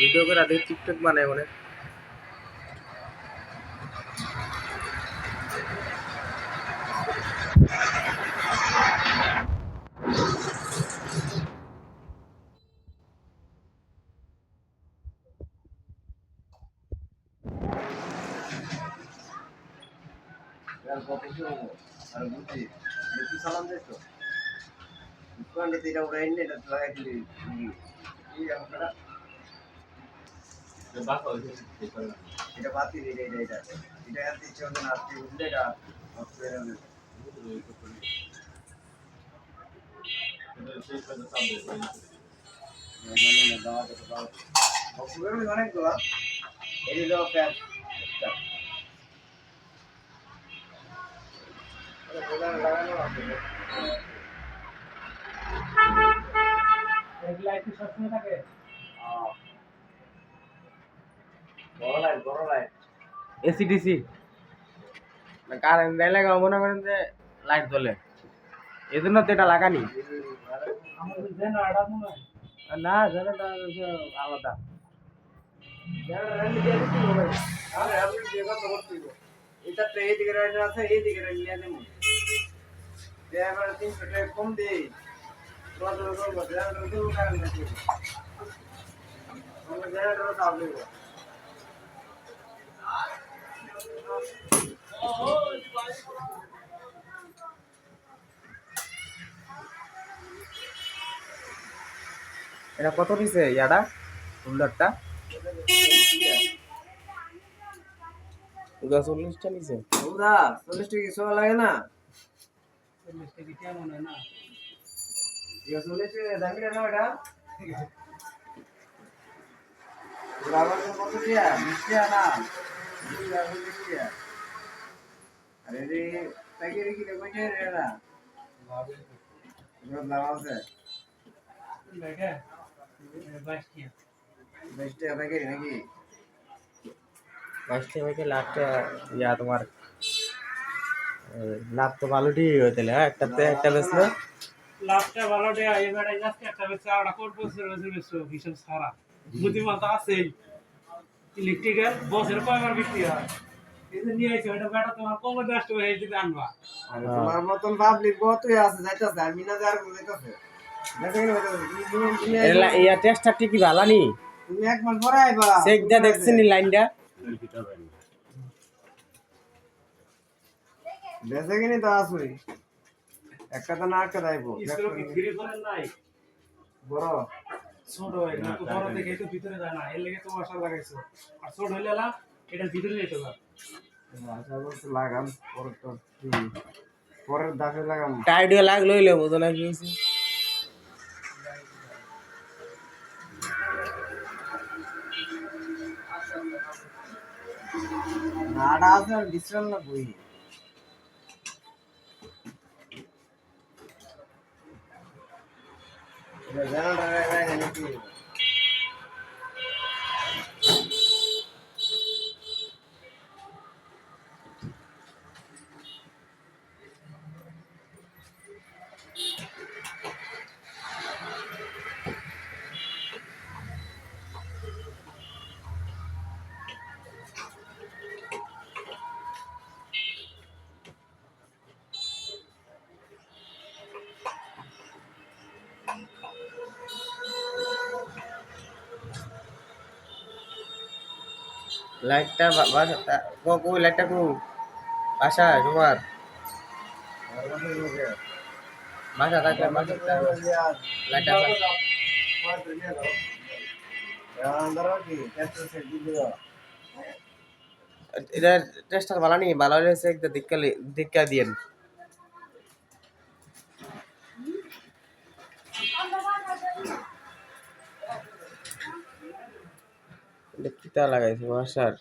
video করে আগে TikTok বানায় মনে এটা বাতি এটা এটা এটা এটা আর দিচ্ছে না আজকে বুঝলে এটা অনেকগুলো এই হলো প্যাক লাগানো আছে এগুলা একটু সবসময় থাকে বড় লাইট এসিডিসি কারেন্ট দেয় লাগাও মনে করেন যে লাইট জ্বলে এই জন্য তো এটা লাগানি না জেনারেটর আলাদা এটা তো এইদিকে রাইডার আছে এইদিকে রাইড নিয়ে দেবো এবার 300 টাকা কম দিই এটা কত নিছে ইয়াটা সুন্দরটা 40টা নিছে 40 টাকা কিছু লাগে না 40 টাকা কেমন হয় না 40 টাকা দামি না এটা রাবার কত দিয়া 20 টাকা না 20 টাকা আরে রে তাকে রে কি কইছে রে না লাভ আছে লাগে 22 টাকা 22 টাকা প্যাকেট নাকি 22 টাকা প্যাকেট লাভটা ইয়া তোমার লাভ তো ভালোটি হইতে হ্যাঁ একটাতে একটা বেচলে লাভটা ভালোটি এবারে আজকে একটা বেচে আর কোট বছর বেচছো হিসাব সারা বুদ্ধিমত্তা আছে ইলেকট্রিক্যাল বছর কয়বার বিক্রি হয় এই যে নিয়ে আইছো এটা বেটা তোমার কম দাস্ত হয়ে যদি আনবা আরে তোমার মতন পাবলিক বহুতই আছে যাইতাছে আমি না যার যাইতাছে ইয়া টেস্টটা কি ভালো নি তুমি একবার পরে আইবা চেক দা দেখছিনি লাইনটা বেঁচে কিনি তো আসুই একটা তো না একটা দাইবো ইসরো কি ফ্রি করেন নাই বড় ছোট হয় না তো বড় দেখে তো ভিতরে যায় না এর লাগি তো মশলা লাগাইছো আর ছোট হইলে না এটা ভিতরে যেতে পারে আচ্ছা বলতে লাগাম পরের দাফে লাগাম টাইট হয়ে লাগলো হইলে বুঝো না কি হইছে নাড়া আছে আর বিশ্রাম না বই লাইটটা কই লাইটটা কো বাসা তোমার বাসা থাকলে লাইটটা এটা টেস্টার ভালো নি ভালো হলে একটা দেখা দিয়েন এটা কিতা লাগাইছে বাসার